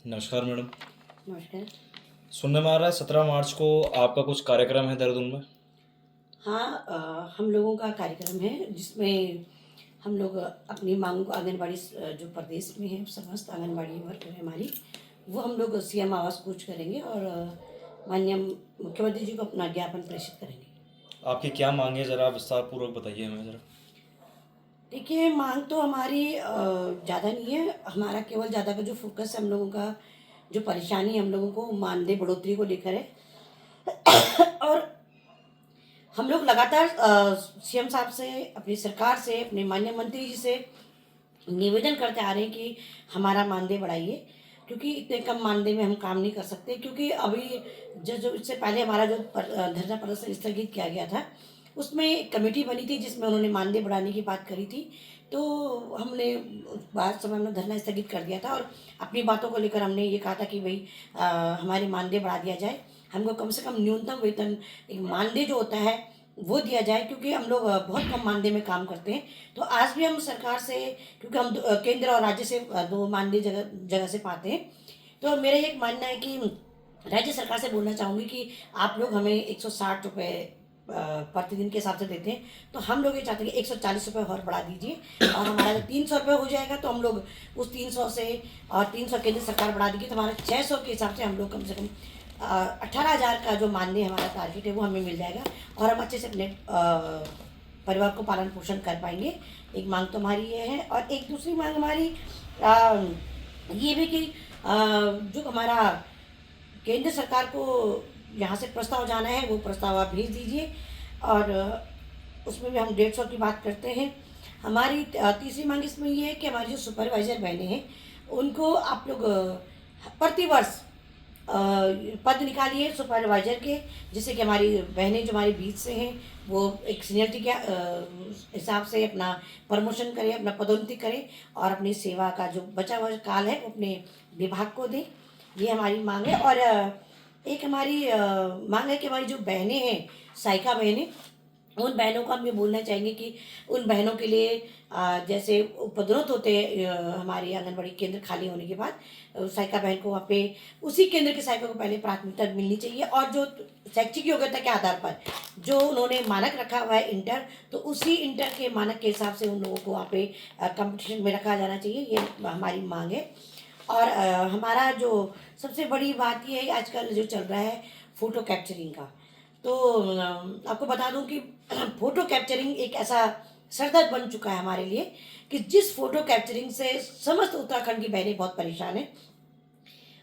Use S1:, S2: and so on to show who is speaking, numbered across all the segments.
S1: नमस्कार मैडम।
S2: नमस्कार।
S1: सुनने में आ रहा है 17 मार्च को आपका कुछ कार्यक्रम है देहरादून में।
S2: हाँ, हम लोगों का कार्यक्रम है जिसमें हम लोग अपनी मांगों को आंगनबाड़ी जो प्रदेश में है समस्त आंगनबाड़ी वर्कर है हमारी, वो हम लोग सीएम आवास कूच करेंगे और माननीय मुख्यमंत्री जी को अपना ज्ञापन प्रेषित करेंगे।
S1: आपकी क्या मांग है, ज़रा विस्तार पूर्वक बताइए हमें ज़रा।
S2: देखिए, मांग तो हमारी ज़्यादा नहीं है। हमारा केवल ज़्यादा का जो फोकस है हम लोगों का, जो परेशानी हम लोगों को मानदेय बढ़ोतरी को लेकर है। और हम लोग लगातार सीएम साहब से, अपनी सरकार से, अपने माननीय मंत्री जी से निवेदन करते आ रहे हैं कि हमारा मानदेय बढ़ाइए, क्योंकि इतने कम मानदेय में हम काम नहीं कर सकते। क्योंकि अभी जो इससे पहले हमारा जो धरना प्रदर्शन स्थगित किया गया था, उसमें एक कमेटी बनी थी जिसमें उन्होंने मानदेय बढ़ाने की बात करी थी। तो हमने उस बात समय में धरना स्थगित कर दिया था और अपनी बातों को लेकर हमने ये कहा था कि भाई हमारे मानदेय बढ़ा दिया जाए। हमको कम से कम न्यूनतम वेतन, एक मानदेय जो होता है वो दिया जाए, क्योंकि हम लोग बहुत कम मानदेय में काम करते हैं। तो आज भी हम सरकार से, क्योंकि हम केंद्र और राज्य से दो मानदेय जगह जगह से पाते हैं, तो मेरा एक मानना है कि राज्य सरकार से बोलना चाहूँगी कि आप लोग हमें 160 रुपये प्रतिदिन के हिसाब से देते हैं, तो हम लोग ये चाहते हैं कि 140 रुपये और बढ़ा दीजिए। और हमारा जब 300 रुपये हो जाएगा तो हम लोग उस 300 से, और 300 केंद्र सरकार बढ़ा देगी तो हमारा 600 के हिसाब से हम लोग कम से कम 18,000 का जो मानदेय हमारा टारगेट है वो हमें मिल जाएगा और हम अच्छे से अपने परिवार को पालन पोषण कर पाएंगे। एक मांग तो हमारी ये है। और एक दूसरी मांग हमारी ये भी कि जो हमारा केंद्र सरकार को यहाँ से प्रस्ताव जाना है वो प्रस्ताव आप भेज दीजिए। और उसमें भी हम 150 की बात करते हैं। हमारी तीसरी मांग इसमें ये है कि हमारी जो सुपरवाइज़र बहनें हैं उनको आप लोग प्रतिवर्ष पद निकालिए सुपरवाइजर के, जिससे कि हमारी बहनें जो हमारे बीच से हैं वो एक सीनियरिटी के हिसाब से अपना प्रमोशन करें, अपना पदोन्नति करें और अपनी सेवा का जो बचा हुआ काल है वो अपने विभाग को दें। ये हमारी मांग है। और एक हमारी मांग है कि हमारी जो बहनें हैं, सहायिका बहनें, उन बहनों को हम ये बोलना चाहेंगे कि उन बहनों के लिए जैसे पदोन्नत होते हैं हमारे आंगनबाड़ी केंद्र खाली होने के बाद, सहायिका बहन को वहाँ पे उसी केंद्र के सहायिका को पहले प्राथमिकता मिलनी चाहिए। और जो शैक्षिक योग्यता के आधार पर जो उन्होंने मानक रखा हुआ है इंटर, तो उसी इंटर के मानक के हिसाब से उन लोगों को वहाँ पे कंपटीशन में रखा जाना चाहिए। ये हमारी मांग है। और हमारा जो सबसे बड़ी बात ये है आजकल जो चल रहा है फ़ोटो कैप्चरिंग का, तो आपको बता दूं कि फ़ोटो कैप्चरिंग एक ऐसा सरदर्द बन चुका है हमारे लिए कि जिस फ़ोटो कैप्चरिंग से समस्त उत्तराखंड की बहनें बहुत परेशान हैं।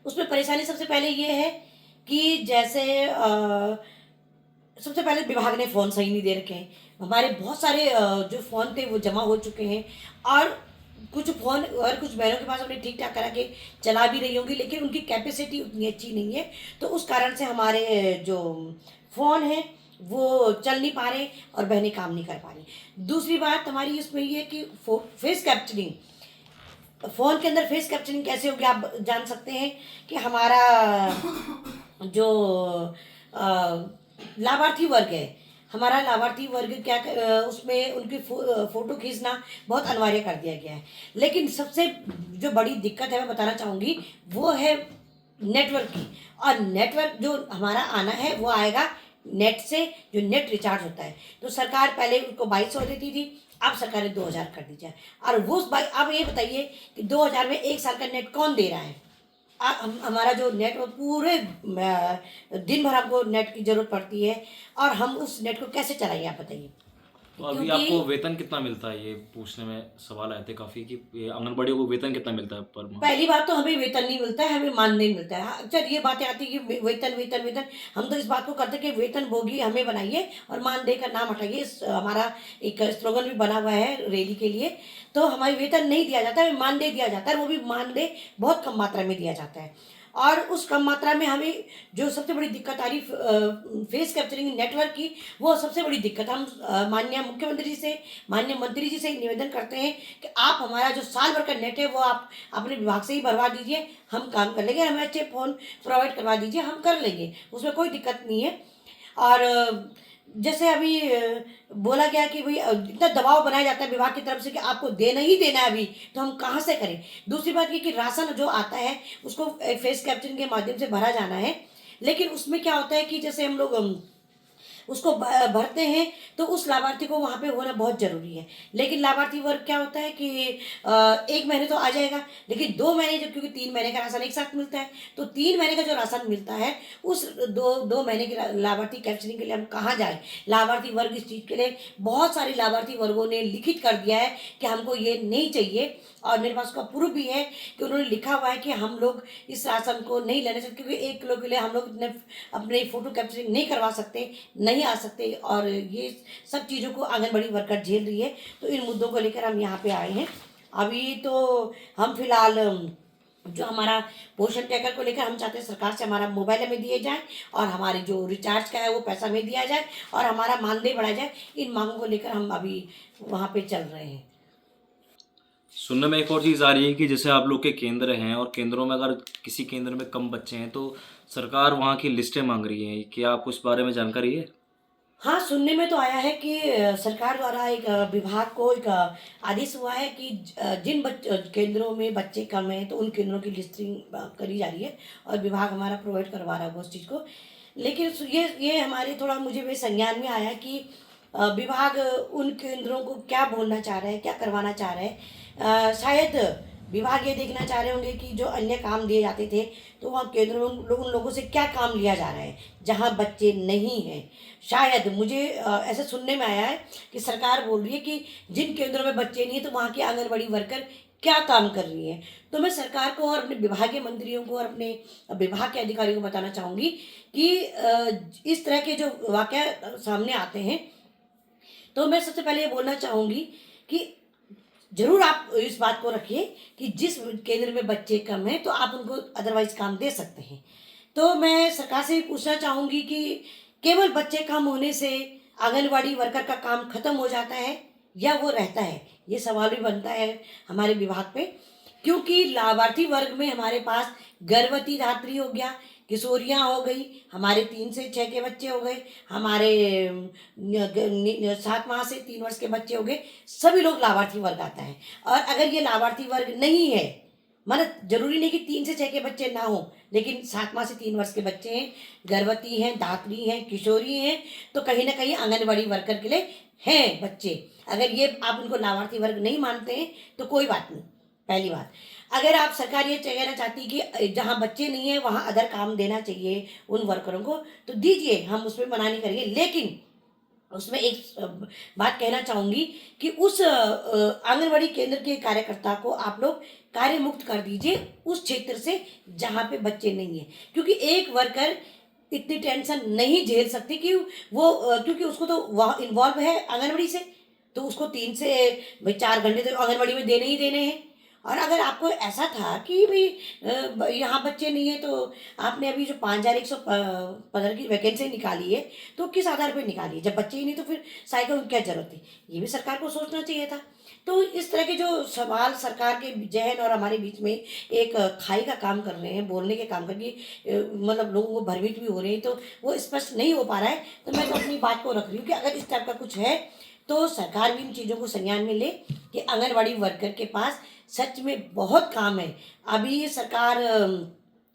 S2: उसमें परेशानी सबसे पहले ये है कि जैसे सबसे पहले विभाग ने फ़ोन सही नहीं दे रखे हैं। हमारे बहुत सारे जो फ़ोन थे वो जमा हो चुके हैं और कुछ फ़ोन और कुछ बहनों के पास हमने ठीक ठाक करा के चला भी रही होंगी, लेकिन उनकी कैपेसिटी उतनी अच्छी नहीं है। तो उस कारण से हमारे जो फ़ोन हैं वो चल नहीं पा रहे और बहनें काम नहीं कर पा रही। दूसरी बात हमारी इसमें ये है कि फेस कैप्चरिंग, फ़ोन के अंदर फेस कैप्चरिंग कैसे होगी आप जान सकते हैं कि हमारा जो लाभार्थी वर्ग है, हमारा लाभार्थी वर्ग उसमें उनकी फ़ोटो खींचना बहुत अनिवार्य कर दिया गया है। लेकिन सबसे जो बड़ी दिक्कत है मैं बताना चाहूँगी वो है नेटवर्क की। और नेटवर्क जो हमारा आना है वो आएगा नेट से, जो नेट रिचार्ज होता है। तो सरकार पहले उनको 2200 देती थी, अब सरकार ने 2000 कर दी जाए। और वो अब ये बताइए कि 2000 में एक साल का नेट कौन दे रहा है? हमारा जो नेट वो पूरे दिन भर हमको नेट की ज़रूरत पड़ती है और हम उस नेट को कैसे चलाएंगे आप बताइए।
S1: तो अभी
S2: क्योंकि
S1: आपको वेतन कितना मिलता है, ये पूछने में सवाल आए थे काफ़ी कि ये आंगनबाड़ियों को वेतन कितना मिलता है पर माह।
S2: पहली बात तो हमें वेतन नहीं मिलता है, हमें मानदेय मिलता है। अच्छा, ये बातें आती है कि वेतन वेतन वेतन, हम तो इस बात को करते हैं कि वेतन भोगी हमें बनाइए और मानदेय का नाम हटाइए। हमारा एक स्लोगन भी बना हुआ है रैली के लिए। तो हमारी वेतन नहीं दिया जाता है, मानदेय दिया जाता है, वो भी मानदेय बहुत कम मात्रा में दिया जाता है। और उस कम मात्रा में हमें जो सबसे बड़ी दिक्कत आ रही फेस कैप्चरिंग नेटवर्क की, वो सबसे बड़ी दिक्कत। हम माननीय मुख्यमंत्री जी से, माननीय मंत्री जी से निवेदन करते हैं कि आप हमारा जो साल भर का नेट है वो आप अपने विभाग से ही भरवा दीजिए, हम काम कर लेंगे। हमें अच्छे फ़ोन प्रोवाइड करवा दीजिए, हम कर लेंगे, उसमें कोई दिक्कत नहीं है। और जैसे अभी बोला गया कि भाई इतना दबाव बनाया जाता है विभाग की तरफ से कि आपको देना ही देना है अभी, तो हम कहाँ से करें। दूसरी बात ये कि राशन जो आता है उसको फेस कैप्चरिंग के माध्यम से भरा जाना है, लेकिन उसमें क्या होता है कि जैसे हम लोग उसको भरते हैं तो उस लाभार्थी को वहाँ पे होना बहुत ज़रूरी है। लेकिन लाभार्थी वर्ग क्या होता है कि 1 महीने तो आ जाएगा, लेकिन 2 महीने जब, क्योंकि 3 महीने का राशन एक साथ मिलता है, तो 3 महीने का जो राशन मिलता है उस दो महीने की लाभार्थी कैप्चरिंग के लिए हम कहाँ जाए। लाभार्थी वर्ग इस चीज़ के लिए बहुत सारे लाभार्थी वर्गों ने लिखित कर दिया है कि हमको ये नहीं चाहिए, और मेरे पास उसका प्रूफ भी है कि उन्होंने लिखा हुआ है कि हम लोग इस राशन को नहीं लेने सकते, क्योंकि 1 किलो के लिए हम लोग इतने अपने फ़ोटो कैप्चरिंग नहीं करवा सकते, नहीं आ सकते, और ये सब चीज़ों को आंगनबाड़ी वर्कर झेल रही है। तो इन मुद्दों को लेकर हम यहाँ पे आए हैं। अभी तो हम फिलहाल जो हमारा पोषण टैकर को लेकर हम चाहते हैं सरकार से हमारा मोबाइल हमें दिए जाए, और हमारे जो रिचार्ज का है वो पैसा हमें दिया जाए, और हमारा मानदेय बढ़ाया जाए। इन मांगों को लेकर हम अभी वहाँ पे चल रहे हैं।
S1: सुनने में एक और चीज़ आ रही है कि जैसे आप लोग के केंद्र हैं और केंद्रों में अगर किसी केंद्र में कम बच्चे हैं तो सरकार वहाँ की लिस्टें मांग रही है। क्या आपको इस बारे में जानकारी है?
S2: हाँ, सुनने में तो आया है कि सरकार द्वारा एक विभाग को एक आदेश हुआ है कि जिन केंद्रों में बच्चे कम हैं तो उन केंद्रों की लिस्टिंग करी जा रही है, और विभाग हमारा प्रोवाइड करवा रहा है उस चीज़ को। लेकिन ये हमारे थोड़ा मुझे भी संज्ञान में आया कि विभाग उन केंद्रों को क्या बोलना चाह रहा है, क्या करवाना चाह रहा है। शायद विभाग ये देखना चाह रहे होंगे कि जो अन्य काम दिए जाते थे तो वहाँ केंद्रों में उन लोगों से क्या काम लिया जा रहा है जहाँ बच्चे नहीं हैं। शायद मुझे ऐसा सुनने में आया है कि सरकार बोल रही है कि जिन केंद्रों में बच्चे नहीं हैं तो वहाँ की आंगनबाड़ी वर्कर क्या काम कर रही है। तो मैं सरकार को और अपने विभागीय मंत्रियों को और अपने विभाग के अधिकारियों को बताना चाहूँगी कि इस तरह के जो वाक़या सामने आते हैं, तो मैं सबसे पहले ये बोलना चाहूँगी कि ज़रूर आप इस बात को रखिए कि जिस केंद्र में बच्चे कम हैं तो आप उनको अदरवाइज़ काम दे सकते हैं। तो मैं सरकार से भी पूछना चाहूँगी कि केवल बच्चे कम होने से आंगनवाड़ी वर्कर का काम खत्म हो जाता है या वो रहता है? ये सवाल भी बनता है हमारे विभाग पे, क्योंकि लाभार्थी वर्ग में हमारे पास गर्भवती धात्री हो गया, किशोरियाँ हो गई, हमारे 3 से 6 के बच्चे हो गए, हमारे 7 माह से 3 वर्ष के बच्चे हो गए, सभी लोग लाभार्थी वर्ग आता है। और अगर ये लाभार्थी वर्ग नहीं है, मतलब जरूरी नहीं कि 3 से 6 के बच्चे ना हो, लेकिन 7 माह से 3 वर्ष के बच्चे हैं, गर्भवती हैं, धात्री हैं, किशोरी हैं, तो कहीं ना कहीं आंगनबाड़ी वर्कर के लिए हैं बच्चे। अगर ये आप उनको लाभार्थी वर्ग नहीं मानते हैं तो कोई बात नहीं। पहली बात, अगर आप सरकार ये कहना चाहती कि जहाँ बच्चे नहीं है वहाँ अदर काम देना चाहिए उन वर्करों को, तो दीजिए, हम उसमें मना नहीं करेंगे। लेकिन उसमें एक बात कहना चाहूँगी कि उस आंगनबाड़ी केंद्र के कार्यकर्ता को आप लोग कार्य मुक्त कर दीजिए उस क्षेत्र से जहाँ पे बच्चे नहीं हैं, क्योंकि एक वर्कर इतनी टेंशन नहीं झेल सकती कि वो क्योंकि उसको तो वहाँ इन्वॉल्व है आंगनबाड़ी से, तो उसको 3 से भाई 4 घंटे तो आंगनबाड़ी में देने ही देने हैं। और अगर आपको ऐसा था कि भाई यहाँ बच्चे नहीं है तो आपने अभी जो 5115 की वैकेंसी निकाली है तो किस आधार पर निकाली है? जब बच्चे ही नहीं तो फिर साइकिल की क्या जरूरत थी? ये भी सरकार को सोचना चाहिए था। तो इस तरह के जो सवाल सरकार के जहन और हमारे बीच में एक खाई का काम कर रहे हैं, बोलने के काम करके मतलब लोगों को भ्रमित भी हो रहे हैं, तो वो स्पष्ट नहीं हो पा रहा है। तो मैं तो अपनी बात को रख रही हूँ कि अगर इस टाइप का कुछ है तो सरकार भी इन चीज़ों को संज्ञान में ले कि आंगनबाड़ी वर्कर के पास सच में बहुत काम है। अभी सरकार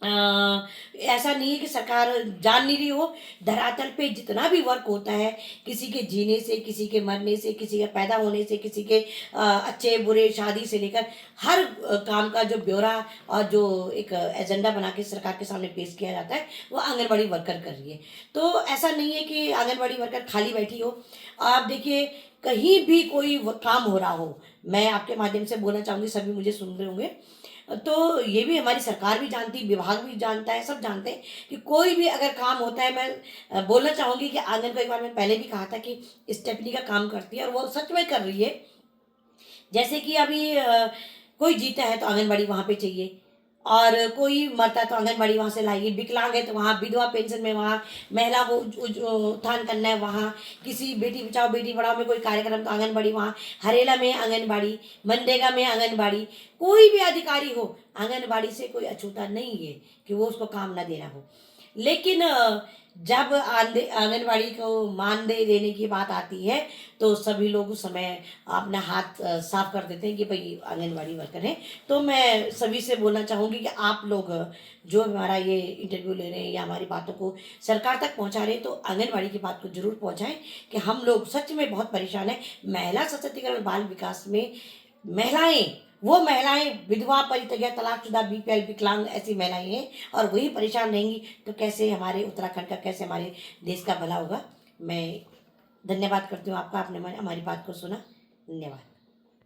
S2: ऐसा नहीं है कि सरकार जान नहीं रही हो। धरातल पे जितना भी वर्क होता है, किसी के जीने से, किसी के मरने से, किसी के पैदा होने से, किसी के अच्छे बुरे शादी से लेकर हर काम का जो ब्यौरा और जो एक एजेंडा बना के सरकार के सामने पेश किया जाता है वो आंगनबाड़ी वर्कर कर रही है। तो ऐसा नहीं है कि आंगनबाड़ी वर्कर खाली बैठी हो। आप देखिए, कहीं भी कोई काम हो रहा हो, मैं आपके माध्यम से बोलना चाहूँगी, सभी मुझे सुन रहे होंगे, तो ये भी हमारी सरकार भी जानती, विभाग भी जानता है, सब जानते हैं कि कोई भी अगर काम होता है, मैं बोलना चाहूँगी कि आंगन को एक बार मैंने पहले भी कहा था कि स्टेफनी का काम करती है और वो सच में कर रही है। जैसे कि अभी कोई जीता है तो आंगनबाड़ी वहाँ पे चाहिए, और कोई मरता है तो आंगनबाड़ी वहाँ से लाएगी, विकलांग है तो वहाँ विधवा पेंशन में, वहाँ महिला वो उत्थान करना है वहाँ, किसी बेटी बचाओ बेटी पढ़ाओ में कोई कार्यक्रम तो आंगनबाड़ी वहाँ, हरेला में आंगनबाड़ी, मनरेगा में आंगनबाड़ी, कोई भी अधिकारी हो, आंगनबाड़ी से कोई अछूता नहीं है कि वो उसको काम ना देना हो। लेकिन जब आंगनवाड़ी को मानदेय देने की बात आती है तो सभी लोग उस समय अपना हाथ साफ कर देते हैं कि भाई आंगनवाड़ी वर्कर हैं। तो मैं सभी से बोलना चाहूँगी कि आप लोग जो हमारा ये इंटरव्यू ले रहे हैं या हमारी बातों को सरकार तक पहुंचा रहे हैं तो आंगनवाड़ी की बात को जरूर पहुंचाएं कि हम लोग सच में बहुत परेशान हैं। महिला सशक्तिकरण बाल विकास में महिलाएं विधवा, परित्यक्ता, तलाकशुदा, बीपीएल, विकलांग ऐसी महिलाएं हैं और वही परेशान रहेंगी तो कैसे हमारे उत्तराखंड का, कैसे हमारे देश का भला होगा। मैं धन्यवाद करती हूँ आपका, आपने हमारी बात को सुना। धन्यवाद।